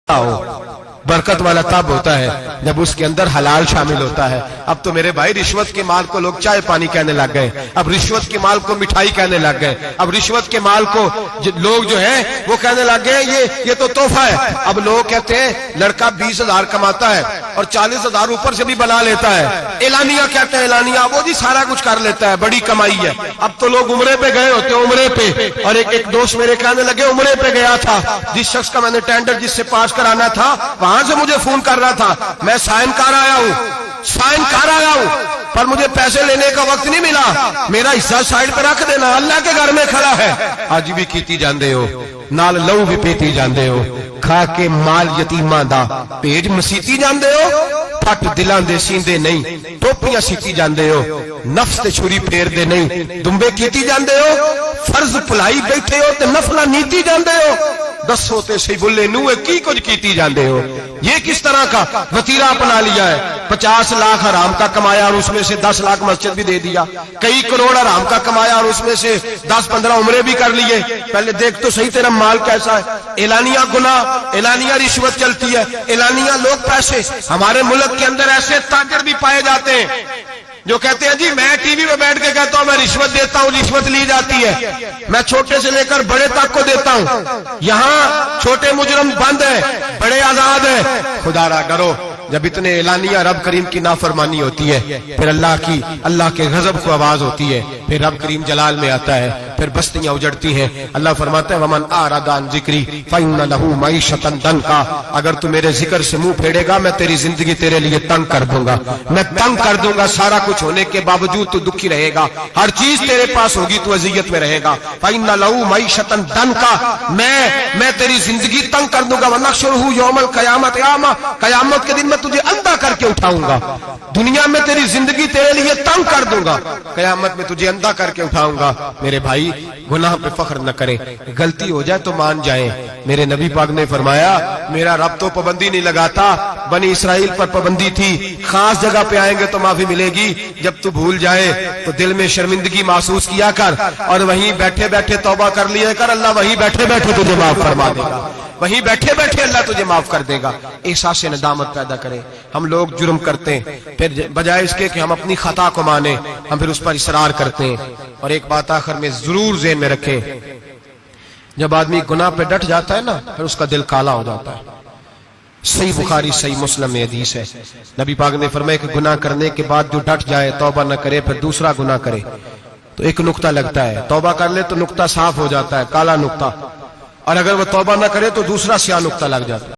برکت والا تب ہوتا ہے جب اس کے اندر حلال شامل ہوتا ہے۔ اب تو میرے بھائی رشوت کے مال کو لوگ چائے پانی کہنے لگ گئے، اب رشوت کے مال کو مٹھائی کہنے لگ گئے، اب رشوت کے مال کو لوگ جو ہے وہ کہنے لگ گئے یہ تو تحفہ ہے۔ اب لوگ کہتے ہیں لڑکا 20,000 کماتا ہے اور 40,000 اوپر سے بھی بنا لیتا ہے، اعلانیہ کہتے ہیں، اعلانیہ وہ جی سارا کچھ کر لیتا ہے، بڑی کمائی ہے۔ اب تو لوگ عمرے پہ گئے ہوتے ہیں، عمرے پہ، اور ایک دوست میرے کہنے لگے عمرے پہ گیا تھا، جس شخص کا میں نے ٹینڈر جس سے پاس کرانا تھا وہاں سے مجھے فون کر رہا تھا، میں سائن کر آیا ہوں پر مجھے پیسے لینے کا وقت نہیں ملا، میرا حصہ سائڈ پہ رکھ دینا، اللہ کے گھر میں کھڑا ہے۔ آج بھی کیتی جاندے ہو، نال لو بھی پیتی جاندے ہو، کھا کے مال یتیماں دا پیج مسیتی جاندے ہو، پھٹ دلاں دے سیندے نہیں، ٹوپیاں سیتی جاندے ہو، نفس تے چھری پھیر دے نہیں، دمبے کیتی جاندے ہو، فرض پلائی بیٹھے ہو تے نفلہ نیتی جاندے ہو، دسو تے سی بلے نوے کی کچھ کیتی جاندے ہو۔ یہ کس طرح کا وتیرہ اپنا لیا ہے؟ 50 لاکھ حرام کا کمایا اور اس میں سے 10 لاکھ مسجد بھی دے دیا، کئی کروڑ حرام کا کمایا اور اس میں سے 10-15 عمرے بھی کر لیے۔ پہلے دیکھ تو صحیح تیرا مال کیسا ہے۔ اعلانیہ گناہ، اعلانیہ رشوت چلتی ہے، اعلانیہ لوگ پیسے۔ ہمارے ملک کے اندر ایسے تاجر بھی پائے جاتے ہیں جو کہتے ہیں جی میں ٹی وی پہ بیٹھ کے کہتا ہوں میں رشوت دیتا ہوں، رشوت لی جاتی ہے، میں چھوٹے سے لے کر بڑے تک کو دیتا ہوں، یہاں چھوٹے مجرم بند ہیں، بڑے آزاد ہیں۔ خدا را ڈرو، جب اتنے اعلانیہ رب کریم کی نافرمانی ہوتی ہے پھر اللہ کے غضب کو آواز ہوتی ہے، پھر رب کریم جلال میں آتا ہے، پھر بستیاں اجڑتی ہیں۔ اللہ فرماتا ہے ومن اعرض عن ذکری فإن له معیشۃ ضنکا، اگر تو میرے ذکر سے منہ پھیرے گا میں تیری زندگی تیرے لیے تنگ کر دوں گا، میں تنگ کر دوں گا، سارا کچھ ہونے کے باوجود تو دکھی رہے گا، ہر چیز تیرے پاس ہوگی تو اذیت میں رہے گا۔ فإن له معیشۃ ضنکا، میں تیری زندگی تنگ کر دوں گا۔ ونحشرہ یوم القیامۃ اعمی، قیامت کے دن میں تجھے اندھا کر کے اٹھاؤں گا۔ دنیا میں تیری زندگی تیرے لیے تنگ کر دوں گا، قیامت میں تجھے اندھا کر کے اٹھاؤں گا۔ میرے بھائی گناہ پہ فخر نہ کریں، غلطی ہو جائے تو مان جائیں۔ میرے نبی پاک نے فرمایا میرا رب تو پابندی نہیں لگاتا، بنی اسرائیل پر پابندی تھی، خاص جگہ پہ آئیں گے تو معافی ملے گی، جب تو بھول جائے تو دل میں شرمندگی محسوس کیا کر اور وہیں بیٹھے بیٹھے توبہ کر لیا کر، اللہ وہیں بیٹھے بیٹھے تجھے معاف فرما دے گا، وہیں بیٹھے بیٹھے اللہ تجھے معاف کر دے گا۔ احساس ندامت پیدا کریں۔ ہم لوگ جرم کرتے ہیں، پھر بجائے اس کے کہ ہم اپنی خطا کو مانیں ہم پھر اس پر اصرار کرتے ہیں۔ اور ایک بات آخر میں ضرور ذہن میں رکھیں، جب آدمی گناہ پہ ڈٹ جاتا ہے نا پھر اس کا دل کالا ہو جاتا ہے۔ صحیح بخاری صحیح مسلم میں حدیث ہے، نبی پاک نے فرمایا کہ گناہ کرنے کے بعد جو ڈٹ جائے توبہ نہ کرے پھر دوسرا گناہ کرے تو ایک نقطہ لگتا ہے، توبہ کر لے تو نقطہ صاف ہو جاتا ہے، کالا نقطہ، اور اگر وہ توبہ نہ کرے تو دوسرا سیاہ نقطہ لگ جاتا ہے۔